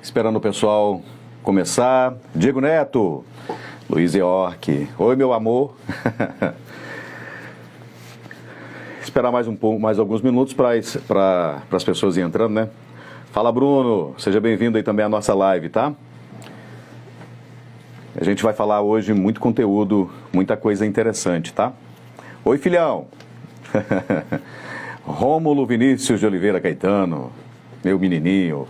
Esperando o pessoal começar. Diego Neto, Luiz York. Oi, meu amor. Esperar mais um pouco, mais alguns minutos para as pessoas irem entrando, né? Fala, Bruno. Seja bem-vindo aí também à nossa live, tá? A gente vai falar hoje muito conteúdo, muita coisa interessante, tá? Oi, filhão. Rômulo Vinícius de Oliveira Caetano, meu menininho.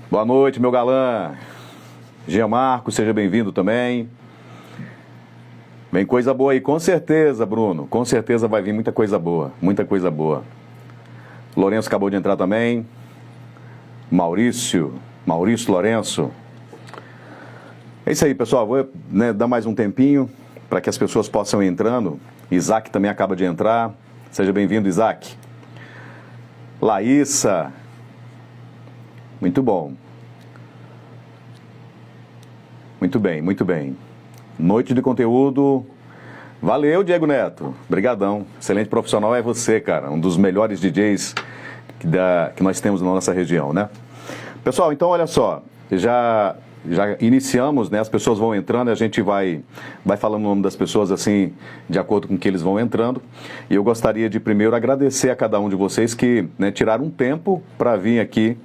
Boa noite, meu galã. Jean Marcos, seja bem-vindo também. Vem coisa boa aí, com certeza, Bruno. Com certeza vai vir muita coisa boa, muita coisa boa. Lourenço acabou de entrar também. Maurício Lourenço. É isso aí, pessoal. Vou dar mais um tempinho para que as pessoas possam ir entrando. Isaac também acaba de entrar. Seja bem-vindo, Isaac. Laíssa. Muito bom. Muito bem, muito bem. Noite de conteúdo. Valeu, Diego Neto. Obrigadão. Excelente profissional é você, cara. Um dos melhores DJs que nós temos na nossa região, né? Pessoal, então olha só. Já iniciamos, né? As pessoas vão entrando e a gente vai falando o nome das pessoas assim, de acordo com que eles vão entrando. E eu gostaria de primeiro agradecer a cada um de vocês que tiraram um tempo para vir aqui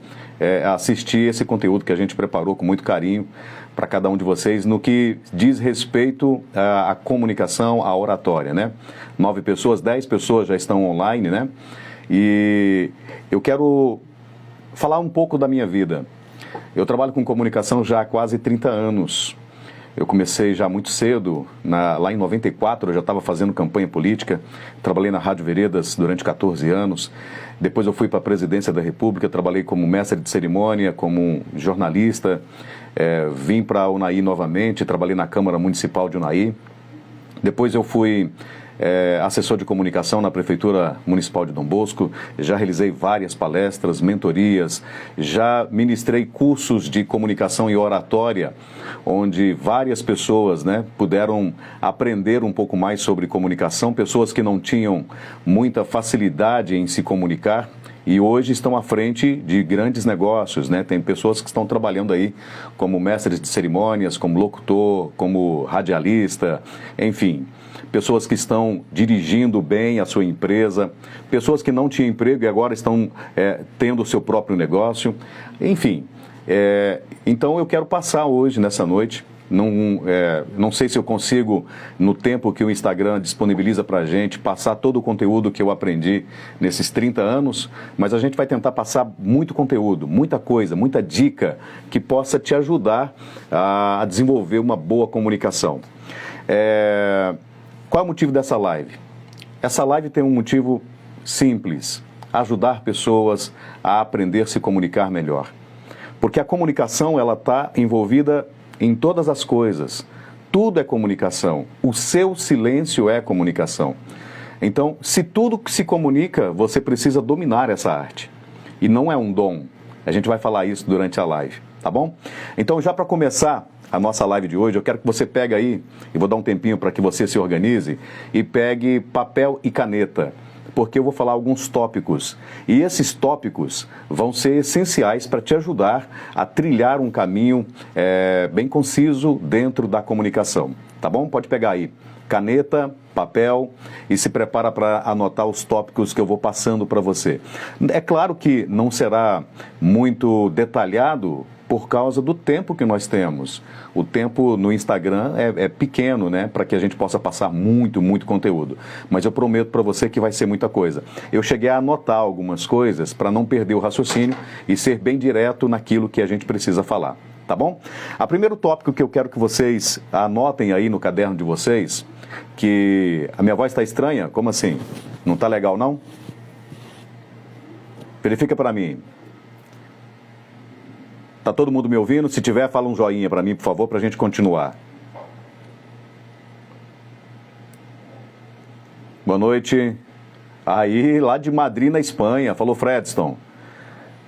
assistir esse conteúdo que a gente preparou com muito carinho para cada um de vocês no que diz respeito à comunicação, à oratória, né? 9 pessoas, 10 pessoas já estão online, né? E eu quero falar um pouco da minha vida. Eu trabalho com comunicação já há quase 30 anos. Eu comecei já muito cedo, lá em 94, eu já estava fazendo campanha política, trabalhei na Rádio Veredas durante 14 anos, depois eu fui para a Presidência da República, trabalhei como mestre de cerimônia, como jornalista, vim para a Unai novamente, trabalhei na Câmara Municipal de Unai, depois eu fui assessor de comunicação na Prefeitura Municipal de Dom Bosco, já realizei várias palestras, mentorias, já ministrei cursos de comunicação e oratória, onde várias pessoas puderam aprender um pouco mais sobre comunicação, pessoas que não tinham muita facilidade em se comunicar, e hoje estão à frente de grandes negócios, né? Tem pessoas que estão trabalhando aí como mestres de cerimônias, como locutor, como radialista, enfim. Pessoas que estão dirigindo bem a sua empresa, pessoas que não tinham emprego e agora estão tendo o seu próprio negócio, enfim. Então eu quero passar hoje, nessa noite, não sei se eu consigo, no tempo que o Instagram disponibiliza para a gente, passar todo o conteúdo que eu aprendi nesses 30 anos, mas a gente vai tentar passar muito conteúdo, muita coisa, muita dica que possa te ajudar a desenvolver uma boa comunicação. Qual é o motivo dessa live? Essa live tem um motivo simples: ajudar pessoas a aprender a se comunicar melhor. Porque a comunicação, ela está envolvida em todas as coisas. Tudo é comunicação. O seu silêncio é comunicação. Então, se tudo que se comunica, você precisa dominar essa arte. E não é um dom. A gente vai falar isso durante a live, tá bom? Então, já para começar a nossa live de hoje, eu quero que você pegue aí, e vou dar um tempinho para que você se organize, e pegue papel e caneta, porque eu vou falar alguns tópicos. E esses tópicos vão ser essenciais para te ajudar a trilhar um caminho bem conciso dentro da comunicação, tá bom? Pode pegar aí caneta, papel e se prepara para anotar os tópicos que eu vou passando para você. É claro que não será muito detalhado por causa do tempo que nós temos. O tempo no Instagram é pequeno, né, para que a gente possa passar muito conteúdo. Mas eu prometo para você que vai ser muita coisa. Eu cheguei a anotar algumas coisas para não perder o raciocínio e ser bem direto naquilo que a gente precisa falar, tá bom? O primeiro tópico que eu quero que vocês anotem aí no caderno de vocês, que a minha voz está estranha? Como assim? Não está legal, não? Verifica para mim. Tá todo mundo me ouvindo? Se tiver, fala um joinha para mim, por favor, para a gente continuar. Boa noite. Aí, lá de Madrid, na Espanha. Falou, Fredston.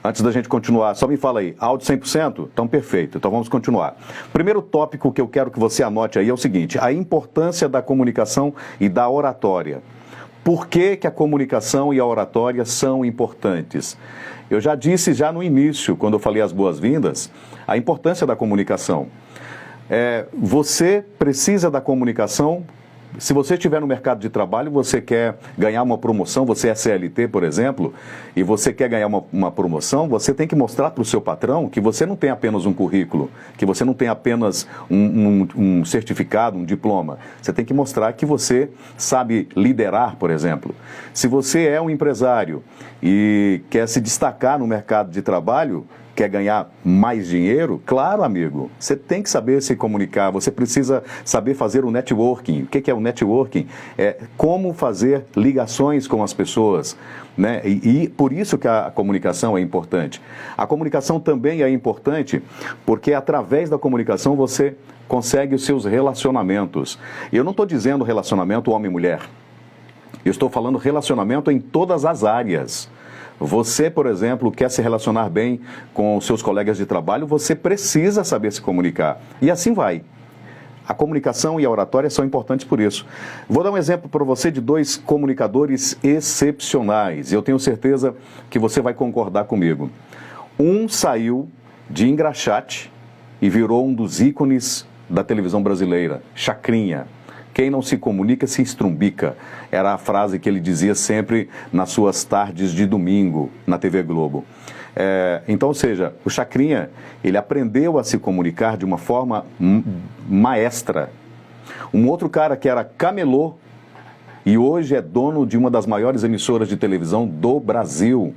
Antes da gente continuar, só me fala aí, áudio 100%? Então, perfeito. Então, vamos continuar. Primeiro tópico que eu quero que você anote aí é o seguinte: a importância da comunicação e da oratória. Por que que a comunicação e a oratória são importantes? Eu já disse já no início, quando eu falei as boas-vindas, a importância da comunicação. Você precisa da comunicação. Se você estiver no mercado de trabalho, você quer ganhar uma promoção, você é CLT, por exemplo, e você quer ganhar uma promoção, você tem que mostrar para o seu patrão que você não tem apenas um currículo, que você não tem apenas um certificado, um diploma. Você tem que mostrar que você sabe liderar, por exemplo. Se você é um empresário e quer se destacar no mercado de trabalho, quer ganhar mais dinheiro? Claro, amigo, você tem que saber se comunicar, você precisa saber fazer o networking. O que é o networking? É como fazer ligações com as pessoas, né? E por isso que a comunicação é importante. A comunicação também é importante porque através da comunicação você consegue os seus relacionamentos. Eu não estou dizendo relacionamento homem-mulher, eu estou falando relacionamento em todas as áreas. Você, por exemplo, quer se relacionar bem com seus colegas de trabalho, você precisa saber se comunicar. E assim vai. A comunicação e a oratória são importantes por isso. Vou dar um exemplo para você de dois comunicadores excepcionais. Eu tenho certeza que você vai concordar comigo. Um saiu de engraxate e virou um dos ícones da televisão brasileira, Chacrinha. Quem não se comunica se estrumbica. Era a frase que ele dizia sempre nas suas tardes de domingo na TV Globo. Então, ou seja, o Chacrinha, ele aprendeu a se comunicar de uma forma maestra. Um outro cara que era camelô e hoje é dono de uma das maiores emissoras de televisão do Brasil,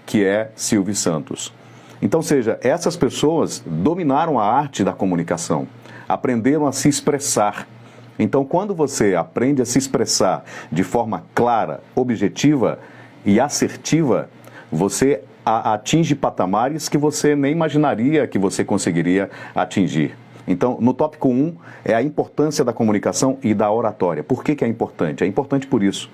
que é Silvio Santos. Então, ou seja, essas pessoas dominaram a arte da comunicação, aprenderam a se expressar. Então, quando você aprende a se expressar de forma clara, objetiva e assertiva, você atinge patamares que você nem imaginaria que você conseguiria atingir. Então, no tópico 1 é a importância da comunicação e da oratória. Por que é importante? É importante por isso,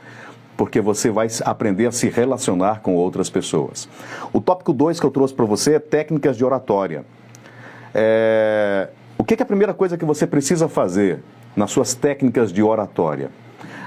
porque você vai aprender a se relacionar com outras pessoas. O tópico 2 que eu trouxe para você é técnicas de oratória. O que é a primeira coisa que você precisa fazer nas suas técnicas de oratória?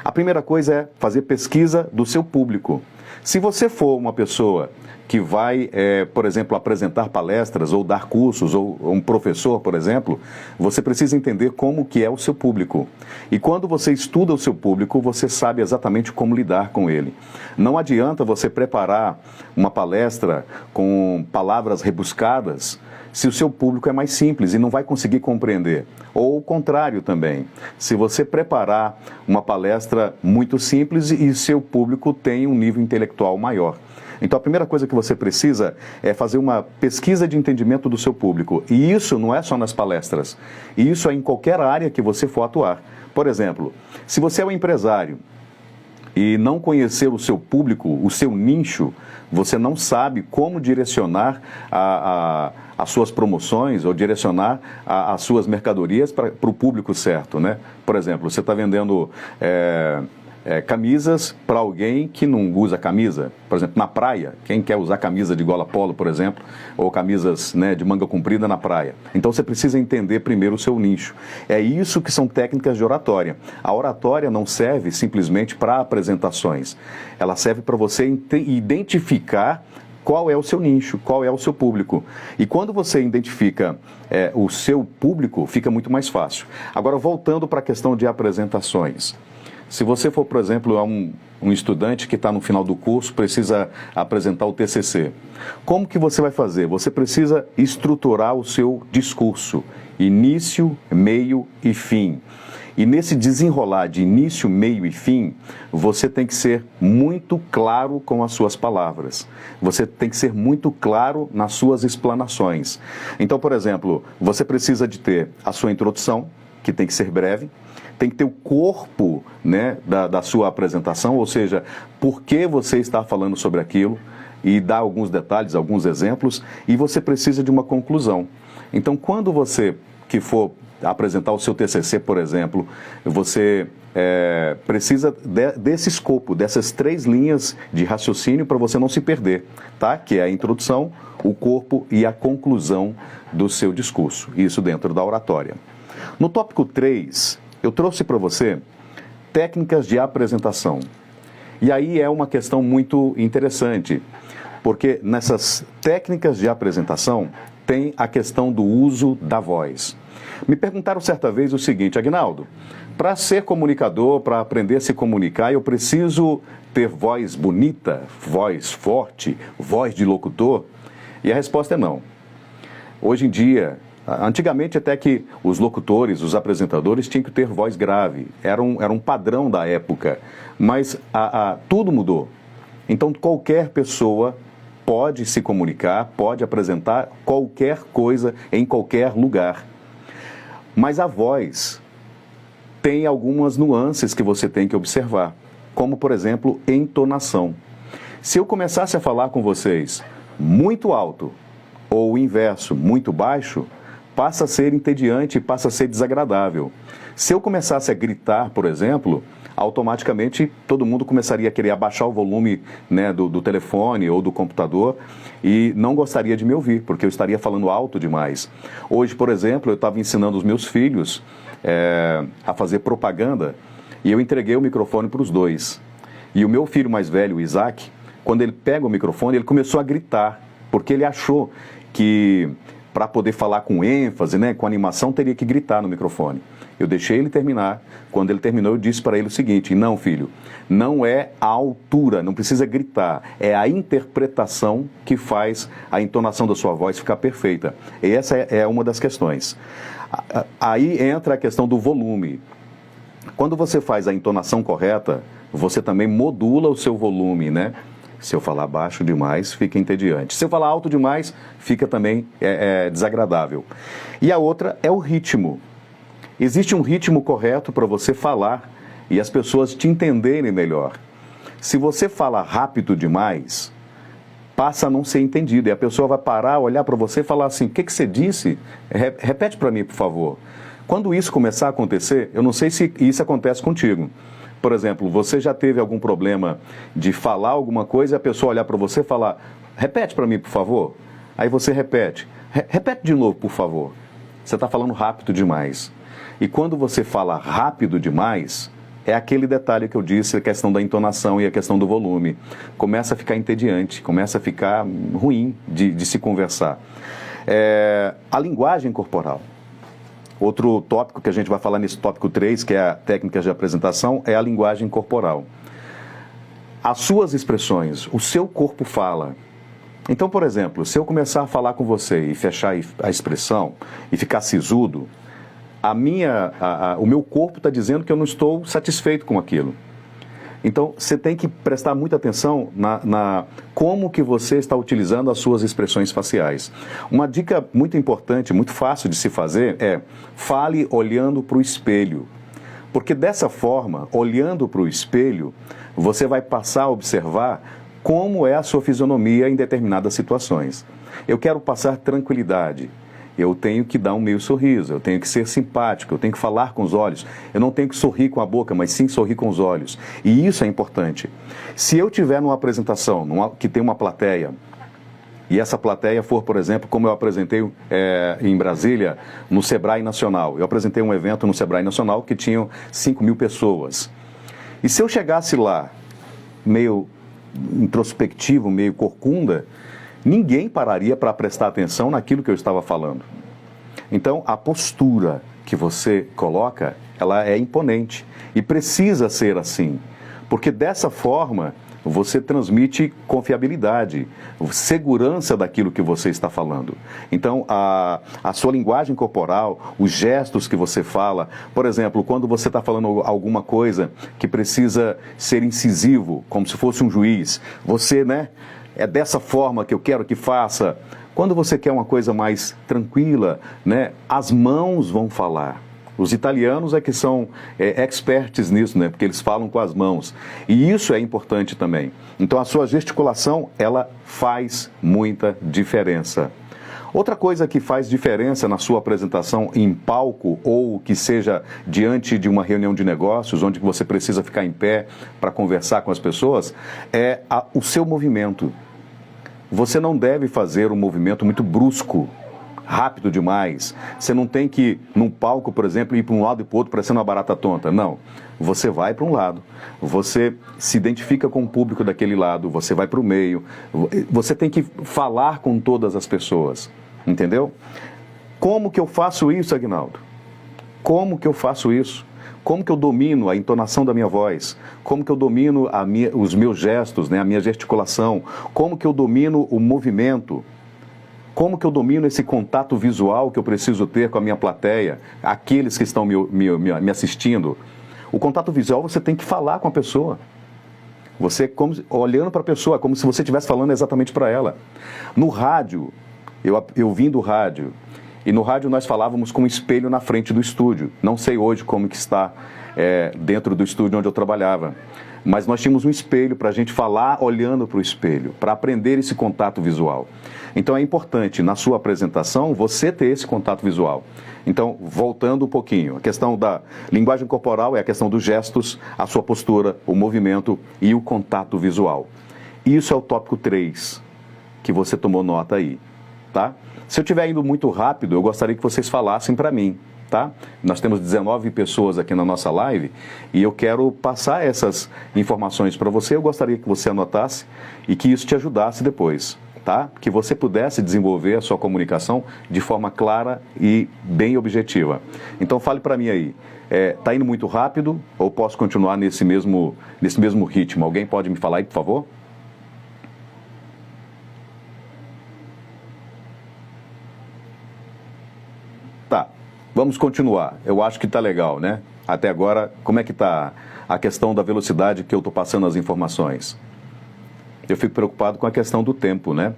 A primeira coisa é fazer pesquisa do seu público. Se você for uma pessoa que vai, por exemplo, apresentar palestras ou dar cursos, ou um professor, por exemplo, você precisa entender como que é o seu público. E quando você estuda o seu público, você sabe exatamente como lidar com ele. Não adianta você preparar uma palestra com palavras rebuscadas se o seu público é mais simples e não vai conseguir compreender. Ou o contrário também. Se você preparar uma palestra muito simples e seu público tem um nível intelectual maior. Então a primeira coisa que você precisa é fazer uma pesquisa de entendimento do seu público. E isso não é só nas palestras. Isso é em qualquer área que você for atuar. Por exemplo, se você é um empresário e não conhecer o seu público, o seu nicho, você não sabe como direcionar as suas promoções ou direcionar as suas mercadorias para o público certo, né? Por exemplo, você está vendendo camisas para alguém que não usa camisa. Por exemplo, na praia, quem quer usar camisa de gola polo, por exemplo, ou camisas, né, de manga comprida na praia. Então você precisa entender primeiro o seu nicho. É isso que são técnicas de oratória. A oratória não serve simplesmente para apresentações. Ela serve para você identificar qual é o seu nicho, qual é o seu público. E quando você identifica o seu público, fica muito mais fácil. Agora, voltando para a questão de apresentações. Se você for, por exemplo, um estudante que está no final do curso, precisa apresentar o TCC. Como que você vai fazer? Você precisa estruturar o seu discurso, início, meio e fim. E nesse desenrolar de início, meio e fim, você tem que ser muito claro com as suas palavras. Você tem que ser muito claro nas suas explanações. Então, por exemplo, você precisa de ter a sua introdução, que tem que ser breve. Tem que ter o corpo, né, da sua apresentação, ou seja, por que você está falando sobre aquilo, e dar alguns detalhes, alguns exemplos, e você precisa de uma conclusão. Então, quando você que for apresentar o seu TCC, por exemplo, você precisa desse escopo, dessas 3 linhas de raciocínio para você não se perder, tá? Que é a introdução, o corpo e a conclusão do seu discurso, isso dentro da oratória. No tópico 3, eu trouxe para você técnicas de apresentação. E aí é uma questão muito interessante, porque nessas técnicas de apresentação tem a questão do uso da voz. Me perguntaram certa vez o seguinte: Aguinaldo, para ser comunicador, para aprender a se comunicar, eu preciso ter voz bonita, voz forte, voz de locutor? E a resposta é não. Hoje em dia, antigamente até que os locutores, os apresentadores tinham que ter voz grave, era um padrão da época, mas tudo mudou. Então qualquer pessoa pode se comunicar, pode apresentar qualquer coisa em qualquer lugar. Mas a voz tem algumas nuances que você tem que observar, como, por exemplo, entonação. Se eu começasse a falar com vocês muito alto, ou o inverso, muito baixo, passa a ser entediante, passa a ser desagradável. Se eu começasse a gritar, por exemplo, automaticamente todo mundo começaria a querer abaixar o volume, né, do telefone ou do computador e não gostaria de me ouvir, porque eu estaria falando alto demais. Hoje, por exemplo, eu estava ensinando os meus filhos a fazer propaganda e eu entreguei o microfone para os dois. E o meu filho mais velho, o Isaac, quando ele pega o microfone, ele começou a gritar, porque ele achou que para poder falar com ênfase, né, com animação, teria que gritar no microfone. Eu deixei ele terminar. Quando ele terminou, eu disse para ele o seguinte: não, filho, não é a altura, não precisa gritar, é a interpretação que faz a entonação da sua voz ficar perfeita. E essa é uma das questões. Aí entra a questão do volume. Quando você faz a entonação correta, você também modula o seu volume, né? Se eu falar baixo demais, fica entediante. Se eu falar alto demais, fica também desagradável. E a outra é o ritmo. Existe um ritmo correto para você falar e as pessoas te entenderem melhor. Se você fala rápido demais, passa a não ser entendido. E a pessoa vai parar, olhar para você e falar assim: o que você disse? Repete para mim, por favor. Quando isso começar a acontecer, eu não sei se isso acontece contigo. Por exemplo, você já teve algum problema de falar alguma coisa e a pessoa olhar para você e falar: repete para mim, por favor. Aí você repete. Repete de novo, por favor. Você está falando rápido demais. E quando você fala rápido demais, é aquele detalhe que eu disse, a questão da entonação e a questão do volume. Começa a ficar entediante, começa a ficar ruim de se conversar. A linguagem corporal. Outro tópico que a gente vai falar nesse tópico 3, que é a técnica de apresentação, é a linguagem corporal. As suas expressões, o seu corpo fala. Então, por exemplo, se eu começar a falar com você e fechar a expressão e ficar sisudo, o meu corpo está dizendo que eu não estou satisfeito com aquilo. Então, você tem que prestar muita atenção na como que você está utilizando as suas expressões faciais. Uma dica muito importante, muito fácil de se fazer é: fale olhando para o espelho. Porque dessa forma, olhando para o espelho, você vai passar a observar como é a sua fisionomia em determinadas situações. Eu quero passar tranquilidade. Eu tenho que dar um meio sorriso, eu tenho que ser simpático, eu tenho que falar com os olhos. Eu não tenho que sorrir com a boca, mas sim sorrir com os olhos. E isso é importante. Se eu tiver numa apresentação que tem uma plateia, e essa plateia for, por exemplo, como eu apresentei em Brasília, no Sebrae Nacional. Eu apresentei um evento no Sebrae Nacional que tinham 5.000 pessoas. E se eu chegasse lá, meio introspectivo, meio corcunda, ninguém pararia para prestar atenção naquilo que eu estava falando. Então, a postura que você coloca, ela é imponente e precisa ser assim, porque dessa forma você transmite confiabilidade, segurança daquilo que você está falando. Então, a sua linguagem corporal, os gestos que você fala, por exemplo, quando você está falando alguma coisa que precisa ser incisivo, como se fosse um juiz, você, é dessa forma que eu quero que faça. Quando você quer uma coisa mais tranquila, as mãos vão falar. Os italianos é que são experts nisso, porque eles falam com as mãos. E isso é importante também. Então a sua gesticulação, ela faz muita diferença. Outra coisa que faz diferença na sua apresentação em palco ou que seja diante de uma reunião de negócios, onde você precisa ficar em pé para conversar com as pessoas, é o seu movimento. Você não deve fazer um movimento muito brusco, rápido demais. Você não tem que, num palco, por exemplo, ir para um lado e para o outro parecendo uma barata tonta. Não. Você vai para um lado, você se identifica com o público daquele lado, você vai para o meio, você tem que falar com todas as pessoas, entendeu? Como que eu faço isso, Aguinaldo? Como que eu faço isso? Como que eu domino a entonação da minha voz? Como que eu domino os meus gestos, né, a minha gesticulação? Como que eu domino o movimento? Como que eu domino esse contato visual que eu preciso ter com a minha plateia, aqueles que estão me assistindo? O contato visual, você tem que falar com a pessoa. Você, olhando para a pessoa, como se você estivesse falando exatamente para ela. No rádio, eu vim do rádio, e no rádio nós falávamos com um espelho na frente do estúdio. Não sei hoje como que está dentro do estúdio onde eu trabalhava. Mas nós tínhamos um espelho para a gente falar olhando para o espelho, para aprender esse contato visual. Então é importante, na sua apresentação, você ter esse contato visual. Então, voltando um pouquinho, a questão da linguagem corporal é a questão dos gestos, a sua postura, o movimento e o contato visual. Isso é o tópico 3, que você tomou nota aí, tá? Se eu estiver indo muito rápido, eu gostaria que vocês falassem para mim, tá? Nós temos 19 pessoas aqui na nossa live e eu quero passar essas informações para você. Eu gostaria que você anotasse e que isso te ajudasse depois, tá? Que você pudesse desenvolver a sua comunicação de forma clara e bem objetiva. Então fale para mim aí, tá indo muito rápido ou posso continuar nesse mesmo ritmo? Alguém pode me falar aí, por favor? Tá, vamos continuar. Eu acho que tá legal, né? Até agora, como é que tá a questão da velocidade que eu tô passando as informações? Eu fico preocupado com a questão do tempo, né?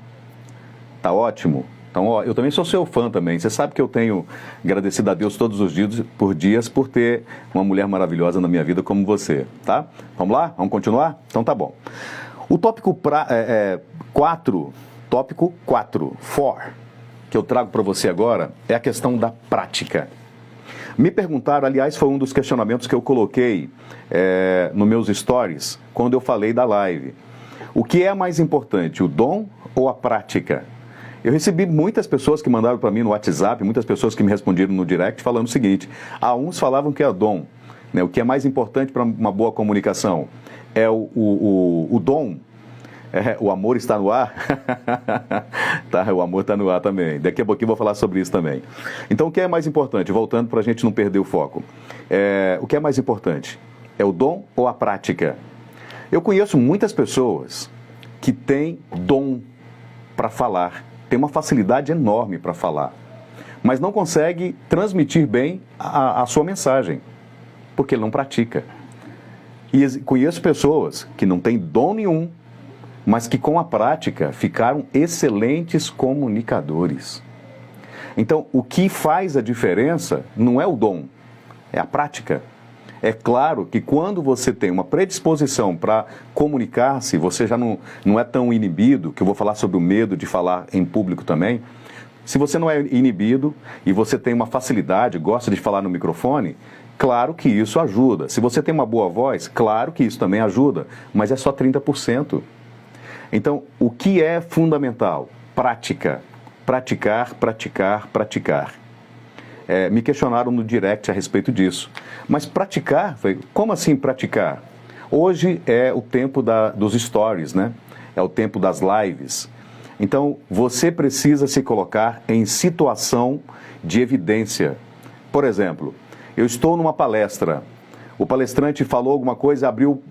Tá ótimo. Então, ó, eu também sou seu fã também. Você sabe que eu tenho agradecido a Deus todos os dias por ter uma mulher maravilhosa na minha vida como você, tá? Vamos lá? Vamos continuar? Então tá bom. O tópico 4, que eu trago para você agora, é a questão da prática. Me perguntaram, aliás, foi um dos questionamentos que eu coloquei nos meus stories, quando eu falei da live. O que é mais importante, o dom ou a prática? Eu recebi muitas pessoas que mandaram para mim no WhatsApp, muitas pessoas que me responderam no direct falando o seguinte: uns falavam que é dom, né? O que é mais importante para uma boa comunicação é o dom. O amor está no ar? Tá, o amor está no ar também. Daqui a pouquinho eu vou falar sobre isso também. Então, o que é mais importante? Voltando para a gente não perder o foco. O que é mais importante? É o dom ou a prática? Eu conheço muitas pessoas que têm dom para falar, têm uma facilidade enorme para falar, mas não consegue transmitir bem a sua mensagem, porque ele não pratica. E conheço pessoas que não têm dom nenhum, mas que com a prática ficaram excelentes comunicadores. Então, o que faz a diferença não é o dom, é a prática. É claro que quando você tem uma predisposição para comunicar-se, você já não é tão inibido, que eu vou falar sobre o medo de falar em público também. Se você não é inibido e você tem uma facilidade, gosta de falar no microfone, claro que isso ajuda. Se você tem uma boa voz, claro que isso também ajuda, mas é só 30%. Então, o que é fundamental? Prática. Praticar, praticar, praticar. Me questionaram no direct a respeito disso. Mas praticar, como assim praticar? Hoje é o tempo dos stories, né? É o tempo das lives. Então, você precisa se colocar em situação de evidência. Por exemplo, eu estou numa palestra. O palestrante falou alguma coisa, abriu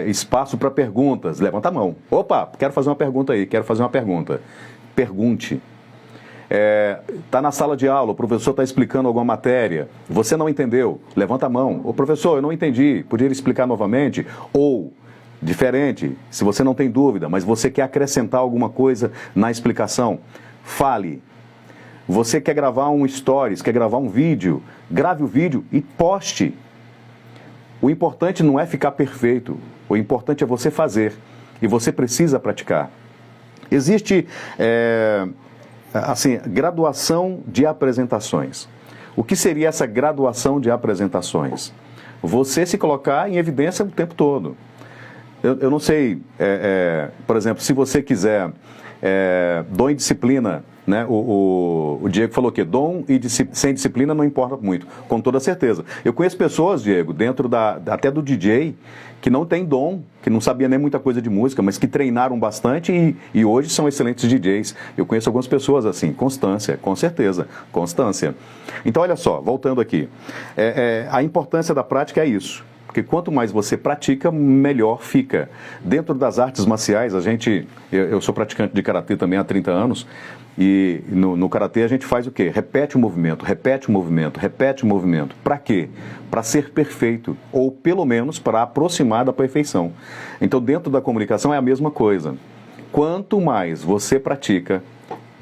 espaço para perguntas. Levanta a mão. Opa, quero fazer uma pergunta aí, quero fazer uma pergunta. Pergunte. Está na sala de aula, o professor está explicando alguma matéria, você não entendeu, levanta a mão. Ô professor, eu não entendi, poderia explicar novamente? Ou, diferente, se você não tem dúvida, mas você quer acrescentar alguma coisa na explicação, fale. Você quer gravar um stories, quer gravar um vídeo, grave o vídeo e poste. O importante não é ficar perfeito, o importante é você fazer, e você precisa praticar. Existe graduação de apresentações. O que seria essa graduação de apresentações? Você se colocar em evidência o tempo todo. Eu não sei, por exemplo, se você quiser, dom e disciplina né? O Diego falou que dom e sem disciplina não importa muito, com toda certeza. Eu conheço pessoas, Diego, dentro até do DJ, que não tem dom, que não sabia nem muita coisa de música, mas que treinaram bastante e hoje são excelentes DJs. Eu conheço algumas pessoas assim, constância, com certeza, constância. Então, olha só, voltando aqui, a importância da prática é isso. Porque quanto mais você pratica, melhor fica. Dentro das artes marciais, eu sou praticante de karatê também há 30 anos, e no karatê a gente faz o quê? Repete o movimento, repete o movimento, repete o movimento. Para quê? Para ser perfeito, ou pelo menos para aproximar da perfeição. Então, dentro da comunicação é a mesma coisa. Quanto mais você pratica,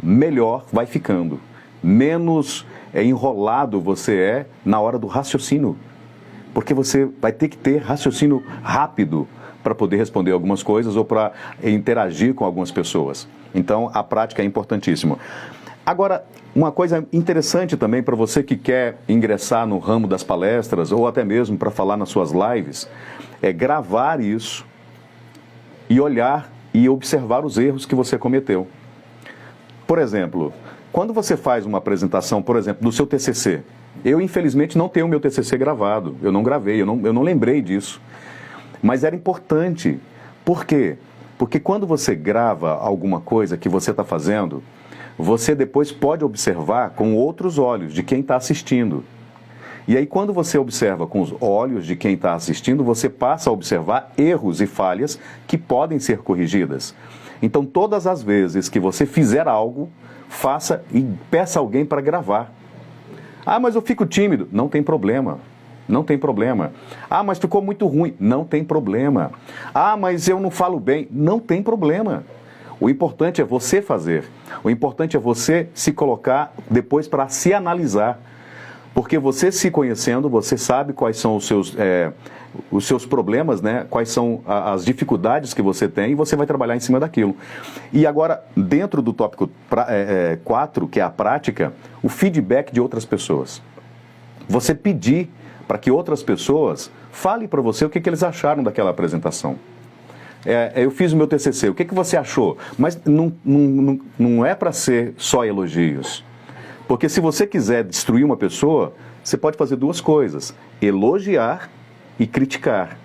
melhor vai ficando. Menos enrolado você é na hora do raciocínio. Porque você vai ter que ter raciocínio rápido para poder responder algumas coisas ou para interagir com algumas pessoas. Então, a prática é importantíssima. Agora, uma coisa interessante também para você que quer ingressar no ramo das palestras ou até mesmo para falar nas suas lives, é gravar isso e olhar e observar os erros que você cometeu. Por exemplo, quando você faz uma apresentação, por exemplo, do seu TCC, eu, infelizmente, não tenho o meu TCC gravado. Eu não gravei, eu não lembrei disso. Mas era importante. Por quê? Porque quando você grava alguma coisa que você está fazendo, você depois pode observar com outros olhos de quem está assistindo. E aí, quando você observa com os olhos de quem está assistindo, você passa a observar erros e falhas que podem ser corrigidas. Então, todas as vezes que você fizer algo, faça e peça alguém para gravar. Ah, mas eu fico tímido. Não tem problema. Não tem problema. Ah, mas ficou muito ruim. Não tem problema. Ah, mas eu não falo bem. Não tem problema. O importante é você fazer. O importante é você se colocar depois para se analisar. Porque você se conhecendo, você sabe quais são os seus problemas, né? Quais são as dificuldades que você tem e você vai trabalhar em cima daquilo. E agora, dentro do tópico 4, que é a prática, o feedback de outras pessoas. Você pedir para que outras pessoas falem para você o que eles acharam daquela apresentação. Eu fiz o meu TCC, o que você achou? Mas não é para ser só elogios. Porque se você quiser destruir uma pessoa, você pode fazer duas coisas: elogiar e criticar.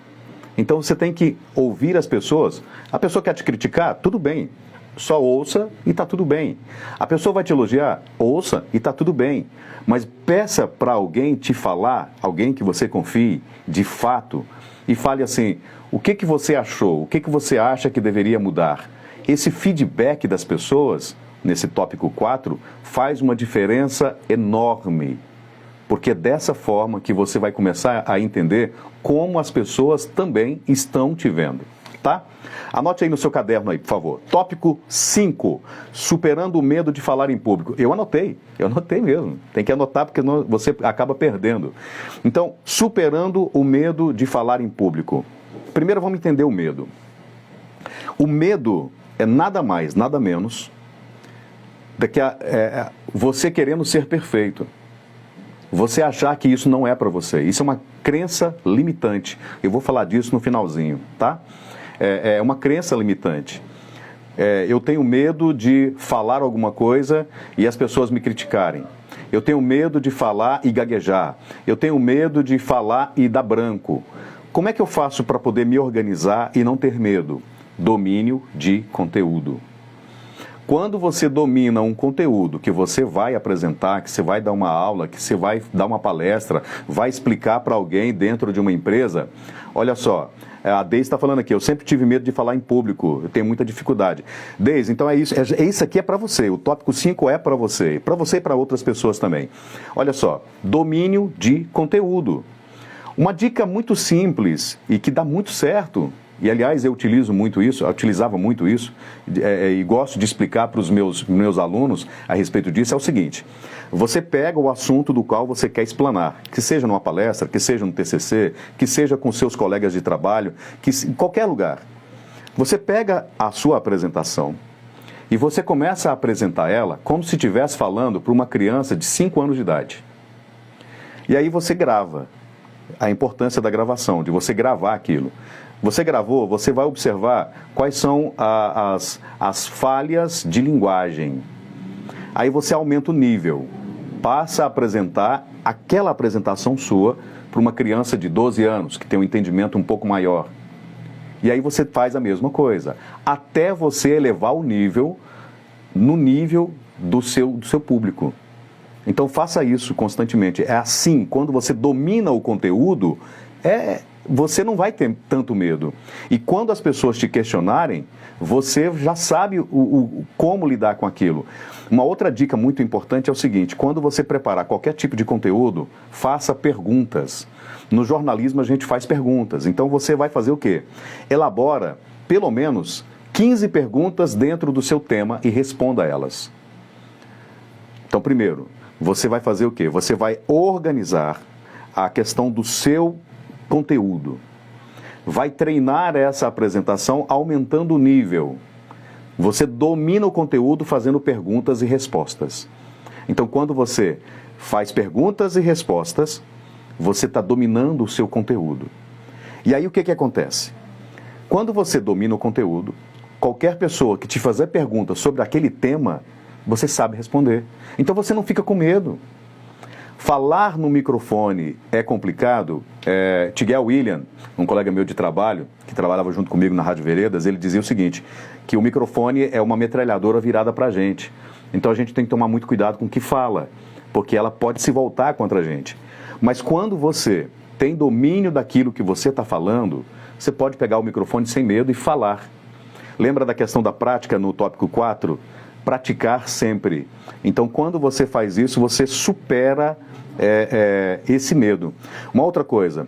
Então você tem que ouvir as pessoas. A pessoa quer te criticar? Tudo bem. Só ouça e está tudo bem. A pessoa vai te elogiar? Ouça e está tudo bem. Mas peça para alguém te falar, alguém que você confie, de fato, e fale assim: o que você achou? O que você acha que deveria mudar? Esse feedback das pessoas, nesse tópico 4, faz uma diferença enorme. Porque é dessa forma que você vai começar a entender como as pessoas também estão te vendo, tá? Anote aí no seu caderno aí, por favor. Tópico 5, superando o medo de falar em público. Eu anotei mesmo. Tem que anotar porque você acaba perdendo. Então, superando o medo de falar em público. Primeiro vamos entender o medo. O medo é nada mais, nada menos do que você querendo ser perfeito. Você achar que isso não é para você. Isso é uma crença limitante. Eu vou falar disso no finalzinho, tá? É uma crença limitante. Eu tenho medo de falar alguma coisa e as pessoas me criticarem. Eu tenho medo de falar e gaguejar. Eu tenho medo de falar e dar branco. Como é que eu faço para poder me organizar e não ter medo? Domínio de conteúdo. Quando você domina um conteúdo que você vai apresentar, que você vai dar uma aula, que você vai dar uma palestra, vai explicar para alguém dentro de uma empresa, olha só, a Deise está falando aqui, eu sempre tive medo de falar em público, eu tenho muita dificuldade. Deise, então é isso aqui é para você, o tópico 5 é para você e para outras pessoas também. Olha só, domínio de conteúdo. Uma dica muito simples e que dá muito certo. E, aliás, eu utilizava muito isso, e gosto de explicar para os meus alunos a respeito disso, é o seguinte: você pega o assunto do qual você quer explanar, que seja numa palestra, que seja no TCC, que seja com seus colegas de trabalho, em qualquer lugar. Você pega a sua apresentação e você começa a apresentar ela como se estivesse falando para uma criança de 5 anos de idade. E aí você grava. A importância da gravação, de você gravar aquilo. Você gravou, você vai observar quais são as falhas de linguagem. Aí você aumenta o nível, passa a apresentar aquela apresentação sua para uma criança de 12 anos, que tem um entendimento um pouco maior. E aí você faz a mesma coisa, até você elevar o nível, no nível do seu público. Então faça isso constantemente. É assim, quando você domina o conteúdo, você não vai ter tanto medo. E quando as pessoas te questionarem, você já sabe como lidar com aquilo. Uma outra dica muito importante é o seguinte: quando você preparar qualquer tipo de conteúdo, faça perguntas. No jornalismo a gente faz perguntas. Então você vai fazer o quê? Elabora pelo menos 15 perguntas dentro do seu tema e responda a elas. Então, primeiro, você vai fazer o quê? Você vai organizar a questão do seu conteúdo. Vai treinar essa apresentação aumentando o nível. Você domina o conteúdo fazendo perguntas e respostas. Então, quando você faz perguntas e respostas, você está dominando o seu conteúdo. E aí o que acontece? Quando você domina o conteúdo, qualquer pessoa que te fazer pergunta sobre aquele tema, você sabe responder. Então você não fica com medo. Falar no microfone é complicado. Tiguel William, um colega meu de trabalho, que trabalhava junto comigo na Rádio Veredas, ele dizia o seguinte, que o microfone é uma metralhadora virada para a gente. Então a gente tem que tomar muito cuidado com o que fala, porque ela pode se voltar contra a gente. Mas quando você tem domínio daquilo que você está falando, você pode pegar o microfone sem medo e falar. Lembra da questão da prática no tópico 4? Praticar sempre. Então, quando você faz isso, você supera esse medo. Uma outra coisa,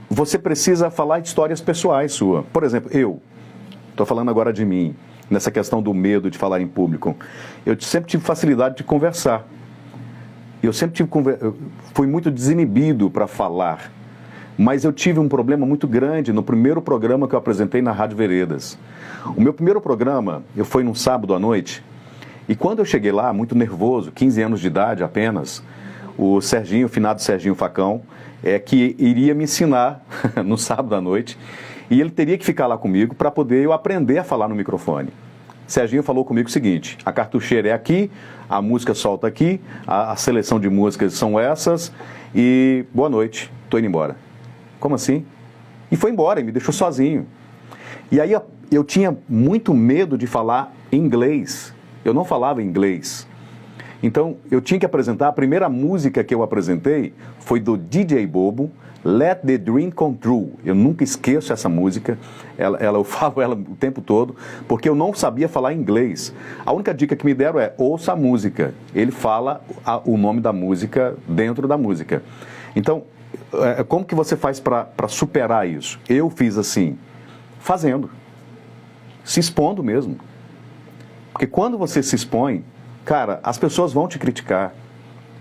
você precisa falar de histórias pessoais sua. Por exemplo, eu estou falando agora de mim, nessa questão do medo de falar em público. Eu sempre tive facilidade de conversar. Eu sempre fui muito desinibido para falar. Mas eu tive um problema muito grande no primeiro programa que eu apresentei na Rádio Veredas. O meu primeiro programa, eu fui num sábado à noite, e quando eu cheguei lá, muito nervoso, 15 anos de idade apenas, o Serginho, o finado Serginho Facão, que iria me ensinar no sábado à noite, e ele teria que ficar lá comigo para poder eu aprender a falar no microfone. Serginho falou comigo o seguinte: a cartucheira é aqui, a música solta aqui, a seleção de músicas são essas, e boa noite, estou indo embora. Como assim? E foi embora, e me deixou sozinho. E aí eu tinha muito medo de falar inglês. Eu não falava inglês. Então eu tinha que apresentar, a primeira música que eu apresentei foi do DJ Bobo, Let the Dream Come True. Eu nunca esqueço essa música, eu falo ela o tempo todo, porque eu não sabia falar inglês. A única dica que me deram é, ouça a música. Ele fala o nome da música dentro da música. Então, como que você faz para superar isso? Eu fiz assim, fazendo, se expondo mesmo. Porque quando você se expõe, cara, as pessoas vão te criticar.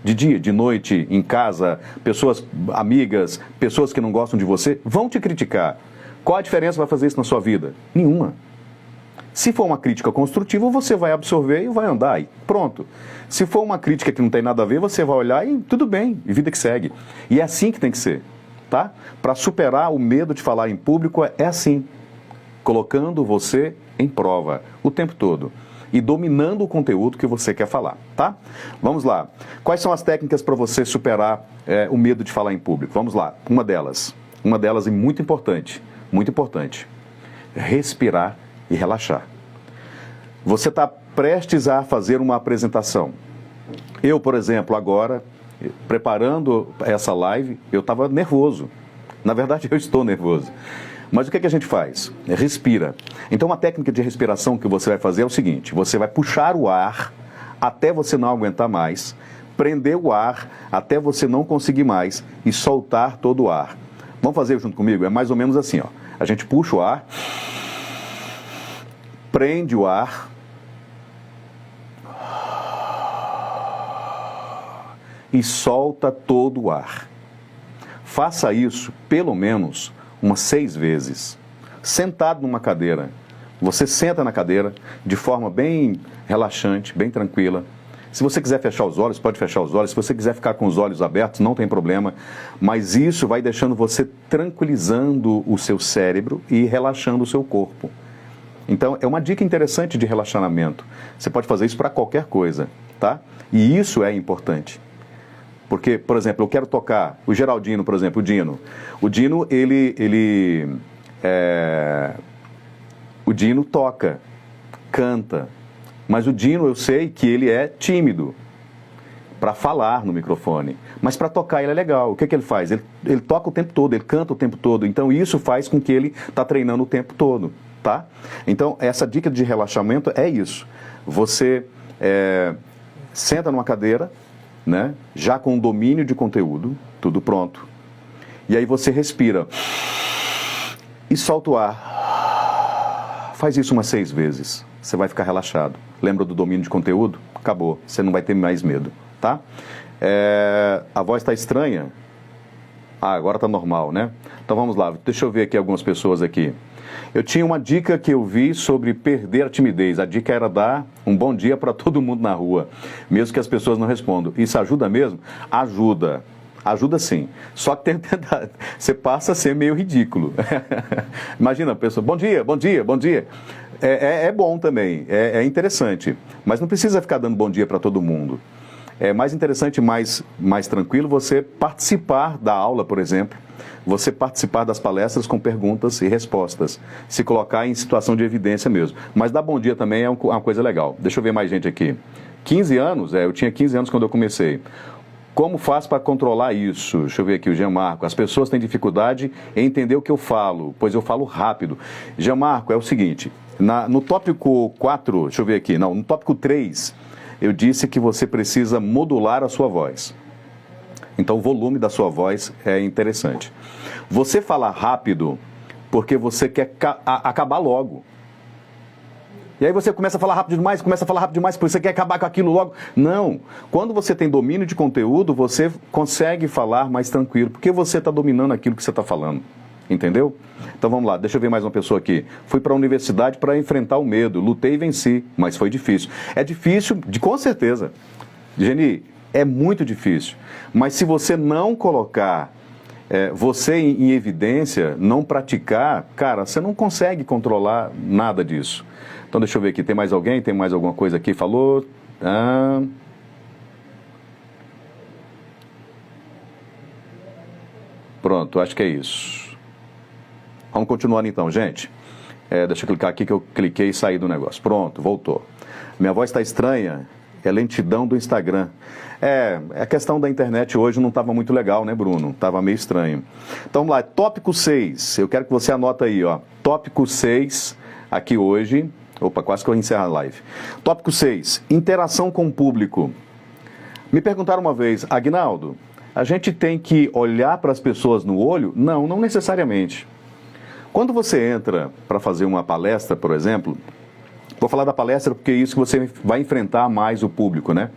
De dia, de noite, em casa, pessoas amigas, pessoas que não gostam de você, vão te criticar. Qual a diferença vai fazer isso na sua vida? Nenhuma. Se for uma crítica construtiva, você vai absorver e vai andar e pronto. Se for uma crítica que não tem nada a ver, você vai olhar e tudo bem, e vida que segue. E é assim que tem que ser, tá? Para superar o medo de falar em público é assim, colocando você em prova o tempo todo e dominando o conteúdo que você quer falar, tá? Vamos lá. Quais são as técnicas para você superar o medo de falar em público? Vamos lá. Uma delas e muito importante, respirar e relaxar. Você está prestes a fazer uma apresentação. Eu, por exemplo, agora, preparando essa live, eu estava nervoso. Na verdade, eu estou nervoso. Mas o que a gente faz? Respira. Então, uma técnica de respiração que você vai fazer é o seguinte: você vai puxar o ar até você não aguentar mais, prender o ar até você não conseguir mais e soltar todo o ar. Vamos fazer junto comigo? É mais ou menos assim, ó. A gente puxa o ar, prende o ar, e solta todo o ar. Faça isso pelo menos umas 6 vezes, sentado numa cadeira. Você senta na cadeira de forma bem relaxante, bem tranquila. Se você quiser fechar os olhos, pode fechar os olhos. Se você quiser ficar com os olhos abertos, não tem problema. Mas isso vai deixando você tranquilizando o seu cérebro e relaxando o seu corpo. Então, é uma dica interessante de relaxamento. Você pode fazer isso para qualquer coisa, tá? E isso é importante. Porque, por exemplo, eu quero tocar o Geraldino, por exemplo, o Dino. O Dino, o Dino toca, canta. Mas o Dino, eu sei que ele é tímido para falar no microfone. Mas para tocar ele é legal. O que ele faz? Ele toca o tempo todo, ele canta o tempo todo. Então, isso faz com que ele está treinando o tempo todo. Tá? Então, essa dica de relaxamento é isso. Você senta numa cadeira, né, já com domínio de conteúdo, tudo pronto. E aí você respira e solta o ar. Faz isso umas 6 vezes. Você vai ficar relaxado. Lembra do domínio de conteúdo? Acabou. Você não vai ter mais medo. Tá? A voz está estranha? Agora está normal, né? Então vamos lá. Deixa eu ver aqui algumas pessoas aqui. Eu tinha uma dica que eu vi sobre perder a timidez. A dica era dar um bom dia para todo mundo na rua, mesmo que as pessoas não respondam. Isso ajuda mesmo? Ajuda. Ajuda sim. Só que você passa a ser meio ridículo. Imagina a pessoa, bom dia, bom dia, bom dia. É bom também, é interessante. Mas não precisa ficar dando bom dia para todo mundo. É mais interessante, mais tranquilo você participar da aula, por exemplo. Você participar das palestras com perguntas e respostas. Se colocar em situação de evidência mesmo. Mas dar bom dia também é uma coisa legal. Deixa eu ver mais gente aqui. 15 anos? Eu tinha 15 anos quando eu comecei. Como faz para controlar isso? Deixa eu ver aqui, o Jean Marco. As pessoas têm dificuldade em entender o que eu falo, pois eu falo rápido. Jean Marco, é o seguinte. No tópico 4, deixa eu ver aqui. Não, no tópico 3, eu disse que você precisa modular a sua voz. Então, o volume da sua voz é interessante. Você fala rápido porque você quer acabar logo. E aí você começa a falar rápido demais, porque você quer acabar com aquilo logo. Não. Quando você tem domínio de conteúdo, você consegue falar mais tranquilo, porque você está dominando aquilo que você está falando. Entendeu? Então vamos lá, deixa eu ver mais uma pessoa aqui. Fui para a universidade para enfrentar o medo, lutei e venci, mas foi difícil. É difícil, com certeza. Geni, é muito difícil. Mas se você não colocar você em evidência, não praticar, cara, você não consegue controlar nada disso. Então deixa eu ver aqui, tem mais alguém? Tem mais alguma coisa aqui? Falou? Pronto, acho que é isso. Vamos continuar então, gente. Deixa eu clicar aqui que eu cliquei e saí do negócio. Pronto, voltou. Minha voz está estranha? É lentidão do Instagram. A questão da internet hoje não estava muito legal, né, Bruno? Estava meio estranho. Então vamos lá, tópico 6. Eu quero que você anota aí, ó. Tópico 6, aqui hoje. Opa, quase que eu encerro a live. Tópico 6, interação com o público. Me perguntaram uma vez, Aguinaldo, a gente tem que olhar para as pessoas no olho? Não, não necessariamente. Quando você entra para fazer uma palestra, por exemplo, vou falar da palestra porque é isso que você vai enfrentar mais o público, né?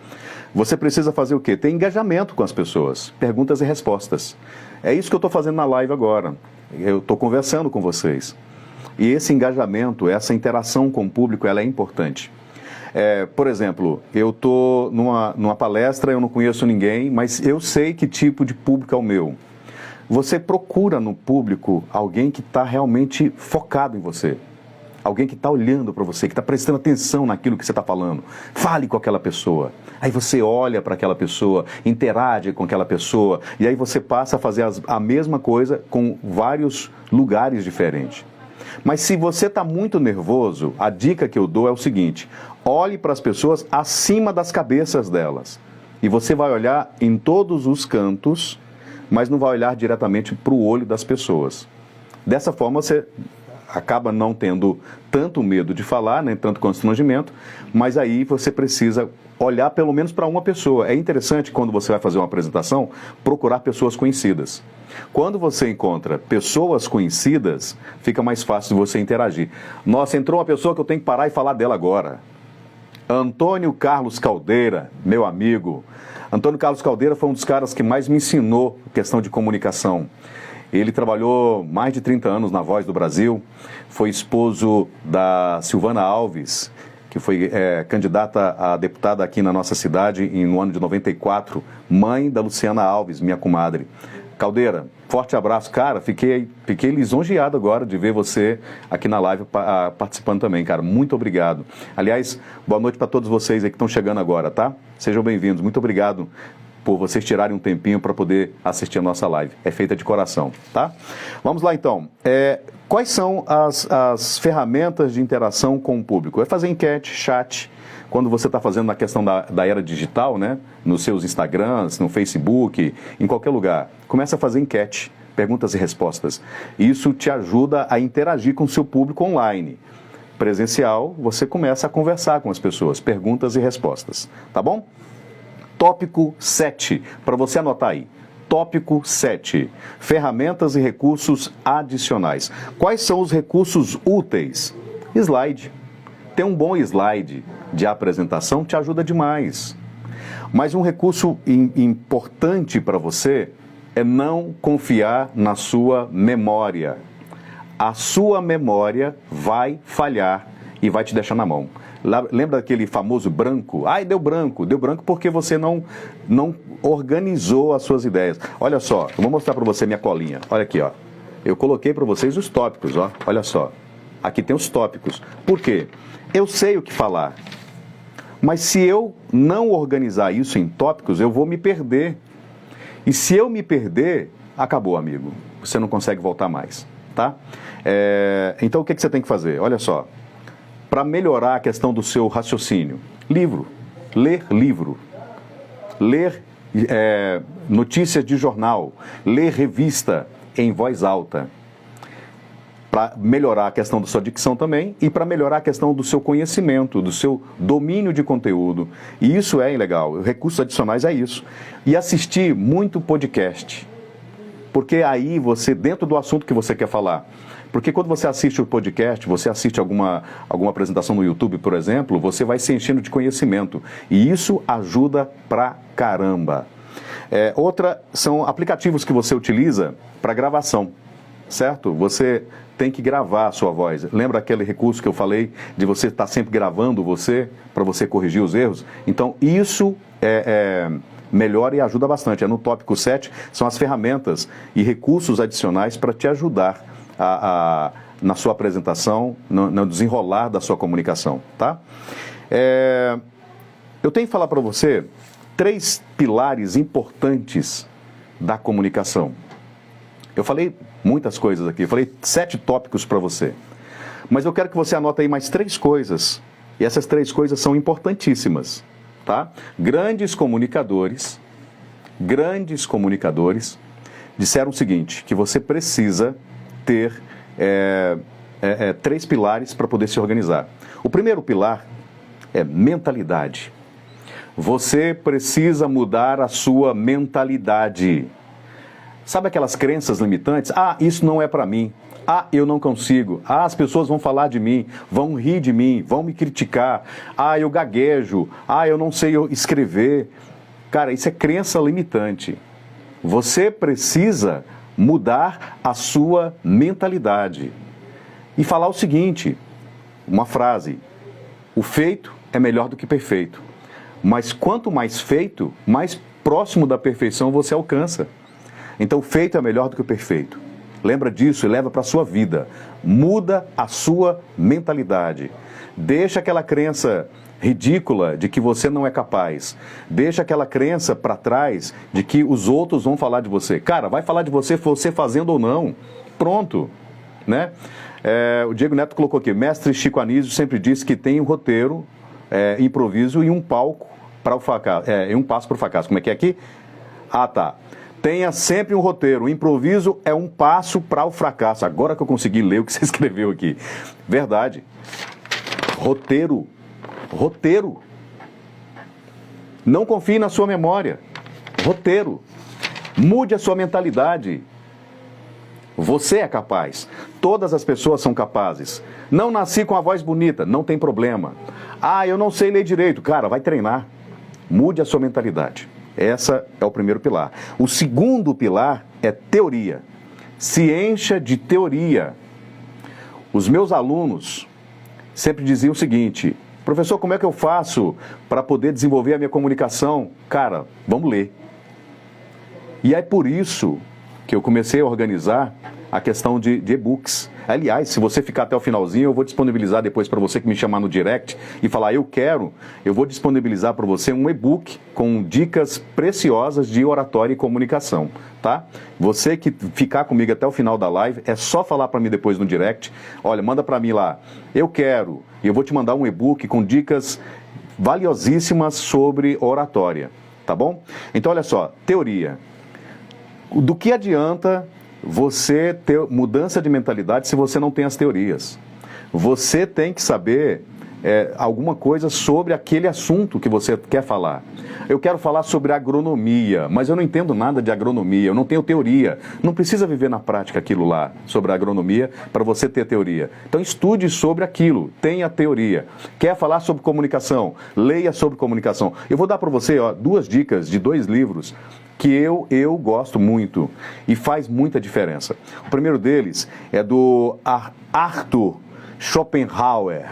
Você precisa fazer o quê? Ter engajamento com as pessoas, perguntas e respostas. É isso que eu estou fazendo na live agora. Eu estou conversando com vocês. E esse engajamento, essa interação com o público, ela é importante. Por exemplo, eu estou numa palestra, eu não conheço ninguém, mas eu sei que tipo de público é o meu. Você procura no público alguém que está realmente focado em você. Alguém que está olhando para você, que está prestando atenção naquilo que você está falando. Fale com aquela pessoa. Aí você olha para aquela pessoa, interage com aquela pessoa, e aí você passa a fazer a mesma coisa com vários lugares diferentes. Mas se você está muito nervoso, a dica que eu dou é o seguinte: olhe para as pessoas acima das cabeças delas. E você vai olhar em todos os cantos, mas não vai olhar diretamente para o olho das pessoas. Dessa forma você acaba não tendo tanto medo de falar, nem tanto constrangimento, mas aí você precisa olhar pelo menos para uma pessoa. É interessante, quando você vai fazer uma apresentação, procurar pessoas conhecidas. Quando você encontra pessoas conhecidas, fica mais fácil de você interagir. Nossa, entrou uma pessoa que eu tenho que parar e falar dela agora. Antônio Carlos Caldeira, meu amigo. Antônio Carlos Caldeira foi um dos caras que mais me ensinou questão de comunicação. Ele trabalhou mais de 30 anos na Voz do Brasil, foi esposo da Silvana Alves, que foi candidata a deputada aqui na nossa cidade no ano de 94, mãe da Luciana Alves, minha comadre. Caldeira, Forte abraço, cara. Fiquei lisonjeado agora de ver você aqui na live participando também, cara. Muito obrigado. Aliás, boa noite para todos vocês aí que estão chegando agora, tá? Sejam bem-vindos. Muito obrigado por vocês tirarem um tempinho para poder assistir a nossa live. É feita de coração, tá? Vamos lá, então. Quais são as ferramentas de interação com o público? É fazer enquete, chat, quando você está fazendo na questão da era digital, né? Nos seus Instagrams, no Facebook, em qualquer lugar. Começa a fazer enquete, perguntas e respostas. Isso te ajuda a interagir com o seu público online. Presencial, você começa a conversar com as pessoas, perguntas e respostas, tá bom? Tópico 7, para você anotar aí. Tópico 7, ferramentas e recursos adicionais. Quais são os recursos úteis? Slide. Ter um bom slide de apresentação te ajuda demais. Mas um recurso importante para você é não confiar na sua memória. A sua memória vai falhar e vai te deixar na mão. Lembra daquele famoso branco? Ai, deu branco. Deu branco porque você não organizou as suas ideias. Olha só, eu vou mostrar para você minha colinha. Olha aqui, ó. Eu coloquei para vocês os tópicos, ó. Olha só. Aqui tem os tópicos. Por quê? Eu sei o que falar. Mas se eu não organizar isso em tópicos, eu vou me perder. E se eu me perder, acabou, amigo. Você não consegue voltar mais, tá? Então, o que você tem que fazer? Olha só. Para melhorar a questão do seu raciocínio, livro. Ler livro. Ler notícias de jornal. Ler revista em voz alta. Para melhorar a questão da sua dicção também e para melhorar a questão do seu conhecimento, do seu domínio de conteúdo. E isso é legal. Recursos adicionais é isso. E assistir muito podcast. Porque aí você, dentro do assunto que você quer falar, porque quando você assiste o podcast, você assiste alguma apresentação no YouTube, por exemplo, você vai se enchendo de conhecimento. E isso ajuda pra caramba. Outra são aplicativos que você utiliza para gravação, certo? Você tem que gravar a sua voz. Lembra aquele recurso que eu falei de você estar sempre gravando você, para você corrigir os erros? Então, isso melhora e ajuda bastante. No tópico 7, são as ferramentas e recursos adicionais para te ajudar na sua apresentação, no desenrolar da sua comunicação, tá? Eu tenho que falar para você 3 pilares importantes da comunicação. Eu falei muitas coisas aqui, eu falei 7 tópicos para você. Mas eu quero que você anote aí mais 3 coisas. E essas 3 coisas são importantíssimas, tá? Grandes comunicadores disseram o seguinte, que você precisa ter 3 pilares para poder se organizar. O primeiro pilar é mentalidade. Você precisa mudar a sua mentalidade. Sabe aquelas crenças limitantes? Ah, isso não é para mim. Ah, eu não consigo. Ah, as pessoas vão falar de mim, vão rir de mim, vão me criticar. Ah, eu gaguejo. Ah, eu não sei escrever. Cara, isso é crença limitante. Você precisa mudar a sua mentalidade. E falar o seguinte, uma frase: o feito é melhor do que perfeito. Mas quanto mais feito, mais próximo da perfeição você alcança. Então, o feito é melhor do que o perfeito. Lembra disso e leva para a sua vida. Muda a sua mentalidade. Deixa aquela crença ridícula de que você não é capaz. Deixa aquela crença para trás de que os outros vão falar de você. Cara, vai falar de você fazendo ou não. Pronto, né? O Diego Neto colocou aqui, mestre Chico Anísio sempre disse que tem um roteiro, improviso e um palco para o fracasso. E um passo para o fracasso. Como é que é aqui? Ah, tá. Tenha sempre um roteiro. O improviso é um passo para o fracasso. Agora que eu consegui ler o que você escreveu aqui. Verdade. Roteiro. Roteiro. Não confie na sua memória. Roteiro. Mude a sua mentalidade. Você é capaz. Todas as pessoas são capazes. Não nasci com a voz bonita. Não tem problema. Ah, eu não sei ler direito. Cara, vai treinar. Mude a sua mentalidade. Esse é o primeiro pilar. O segundo pilar é teoria. Se encha de teoria. Os meus alunos sempre diziam o seguinte: professor, como é que eu faço para poder desenvolver a minha comunicação? Cara, vamos ler. E é por isso que eu comecei a organizar a questão de e-books. Aliás, se você ficar até o finalzinho, eu vou disponibilizar depois para você que me chamar no direct e falar, eu vou disponibilizar para você um e-book com dicas preciosas de oratória e comunicação, tá? Você que ficar comigo até o final da live, é só falar para mim depois no direct, olha, manda para mim lá, e eu vou te mandar um e-book com dicas valiosíssimas sobre oratória, tá bom? Então, olha só, teoria. Do que adianta você ter mudança de mentalidade se você não tem as teorias? Você tem que saber alguma coisa sobre aquele assunto que você quer falar. Eu quero falar sobre agronomia, mas eu não entendo nada de agronomia, eu não tenho teoria. Não precisa viver na prática aquilo lá, sobre a agronomia, para você ter teoria. Então estude sobre aquilo, tenha teoria. Quer falar sobre comunicação? Leia sobre comunicação. Eu vou dar para você 2 dicas de 2 livros que eu gosto muito e faz muita diferença. O primeiro deles é do Arthur Schopenhauer.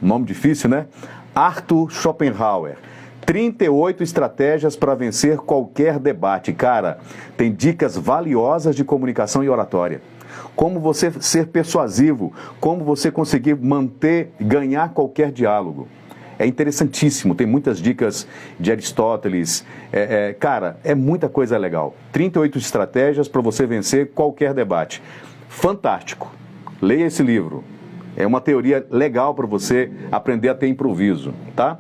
Nome difícil, né? Arthur Schopenhauer. 38 estratégias para vencer qualquer debate. Cara, tem dicas valiosas de comunicação e oratória. Como você ser persuasivo, como você conseguir ganhar qualquer diálogo. É interessantíssimo, tem muitas dicas de Aristóteles. Cara, é muita coisa legal. 38 estratégias para você vencer qualquer debate. Fantástico. Leia esse livro. É uma teoria legal para você aprender a ter improviso, tá?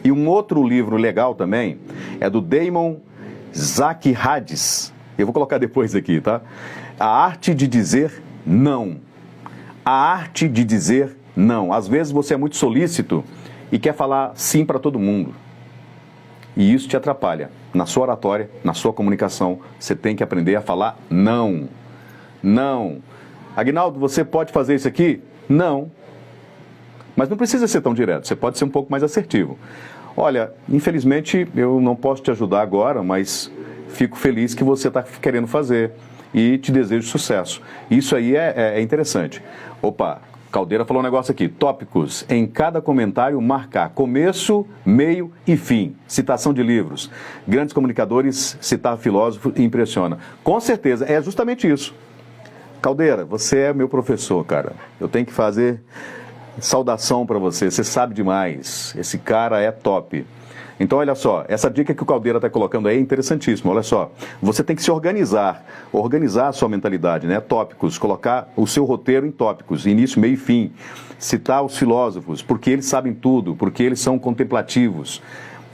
E um outro livro legal também é do Damon Zacharias. Eu vou colocar depois aqui, tá? A Arte de Dizer Não. A Arte de Dizer Não. Às vezes você é muito solícito e quer falar sim para todo mundo. E isso te atrapalha. Na sua oratória, na sua comunicação, você tem que aprender a falar não. Não. Aguinaldo, você pode fazer isso aqui? Não. Mas não precisa ser tão direto, você pode ser um pouco mais assertivo. Olha, infelizmente eu não posso te ajudar agora, mas fico feliz que você está querendo fazer e te desejo sucesso. Isso aí é interessante. Opa, Caldeira falou um negócio aqui. Tópicos. Em cada comentário marcar começo, meio e fim. Citação de livros. Grandes comunicadores, citar filósofo, impressiona. Com certeza, é justamente isso. Caldeira, você é meu professor, cara. Eu tenho que fazer saudação para você. Você sabe demais. Esse cara é top. Então, olha só, essa dica que o Caldeira está colocando aí é interessantíssima. Olha só, você tem que se organizar a sua mentalidade, né? Tópicos, colocar o seu roteiro em tópicos, início, meio e fim. Citar os filósofos, porque eles sabem tudo, porque eles são contemplativos.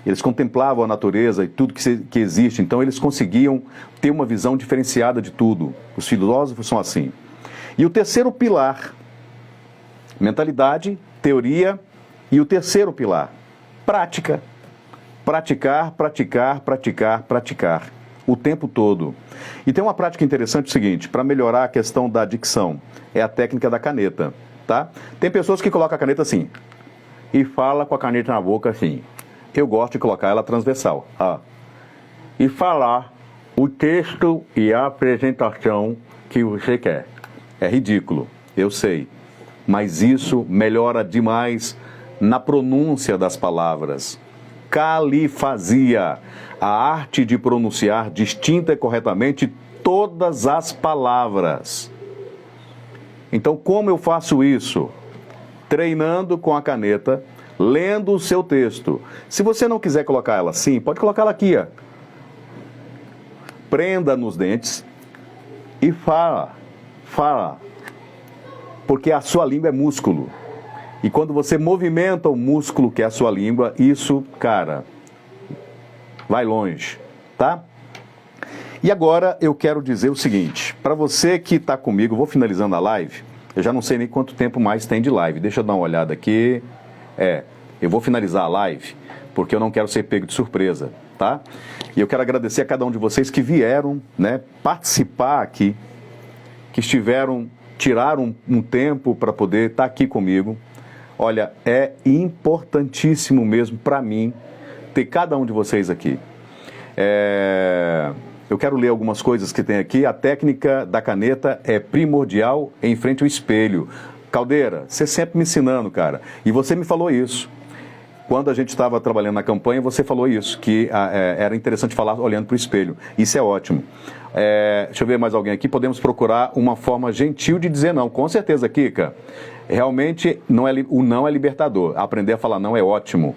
Eles contemplavam a natureza e tudo que existe, então eles conseguiam ter uma visão diferenciada de tudo. Os filósofos são assim. E o terceiro pilar, mentalidade, teoria, e o terceiro pilar, prática. Praticar, praticar, praticar, praticar. O tempo todo. E tem uma prática interessante o seguinte, para melhorar a questão da dicção, é a técnica da caneta, tá? Tem pessoas que colocam a caneta assim, e fala com a caneta na boca assim. Eu gosto de colocar ela transversal. E falar o texto e a apresentação que você quer. É ridículo, eu sei. Mas isso melhora demais na pronúncia das palavras. Califasia, a arte de pronunciar distinta e corretamente todas as palavras. Então, como eu faço isso? Treinando com a caneta, lendo o seu texto. Se você não quiser colocar ela assim, pode colocar ela aqui, ó. Prenda nos dentes e fala. Porque a sua língua é músculo. E quando você movimenta o músculo que é a sua língua, isso, cara, vai longe, tá? E agora eu quero dizer o seguinte, para você que está comigo, vou finalizando a live, eu já não sei nem quanto tempo mais tem de live, deixa eu dar uma olhada aqui, eu vou finalizar a live, porque eu não quero ser pego de surpresa, tá? E eu quero agradecer a cada um de vocês que vieram, né, participar aqui, que tiraram um tempo para poder estar aqui comigo. Olha, é importantíssimo mesmo para mim ter cada um de vocês aqui. Eu quero ler algumas coisas que tem aqui. A técnica da caneta é primordial em frente ao espelho. Caldeira, você sempre me ensinando, cara. E você me falou isso. quando a gente estava trabalhando na campanha, você falou isso, que era interessante falar olhando para o espelho. Isso é ótimo. Deixa eu ver mais alguém aqui. Podemos procurar uma forma gentil de dizer não. Com certeza, Kika. Realmente, o não é libertador. Aprender a falar não é ótimo.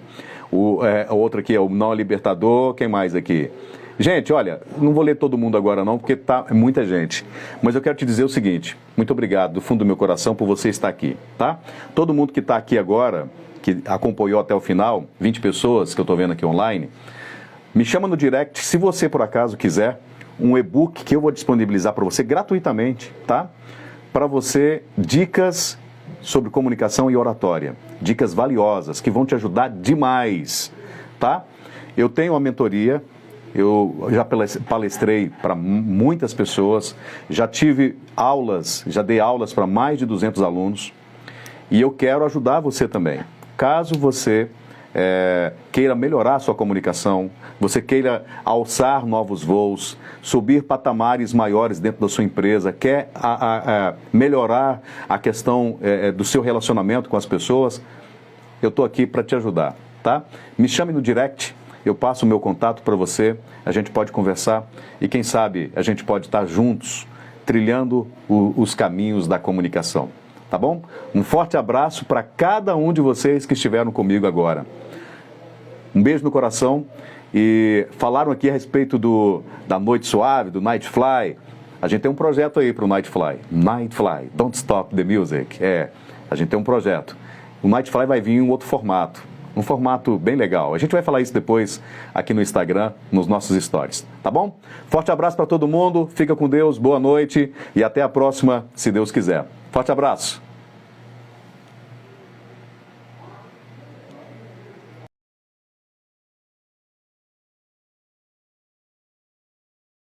Outro aqui é o não é libertador. Quem mais aqui? Gente, olha, não vou ler todo mundo agora não, porque tá muita gente. Mas eu quero te dizer o seguinte, muito obrigado do fundo do meu coração por você estar aqui, tá? Todo mundo que está aqui agora, que acompanhou até o final, 20 pessoas que eu estou vendo aqui online, me chama no direct, se você por acaso quiser, um e-book que eu vou disponibilizar para você gratuitamente, tá? Para você, dicas sobre comunicação e oratória. Dicas valiosas que vão te ajudar demais, tá? Eu tenho uma mentoria, eu já palestrei para muitas pessoas, já tive aulas, já dei aulas para mais de 200 alunos e eu quero ajudar você também. Caso você queira melhorar a sua comunicação, você queira alçar novos voos, subir patamares maiores dentro da sua empresa, quer melhorar a questão do seu relacionamento com as pessoas, eu estou aqui para te ajudar, tá? Me chame no direct, eu passo o meu contato para você, a gente pode conversar e quem sabe a gente pode estar juntos, trilhando os caminhos da comunicação, tá bom? Um forte abraço para cada um de vocês que estiveram comigo agora. Um beijo no coração e falaram aqui a respeito da Noite Suave, do Nightfly. A gente tem um projeto aí para o Nightfly. Nightfly, Don't Stop the Music. A gente tem um projeto. O Nightfly vai vir em um outro formato. Um formato bem legal. A gente vai falar isso depois aqui no Instagram, nos nossos stories. Tá bom? Forte abraço para todo mundo. Fica com Deus. Boa noite. E até a próxima, se Deus quiser. Forte abraço.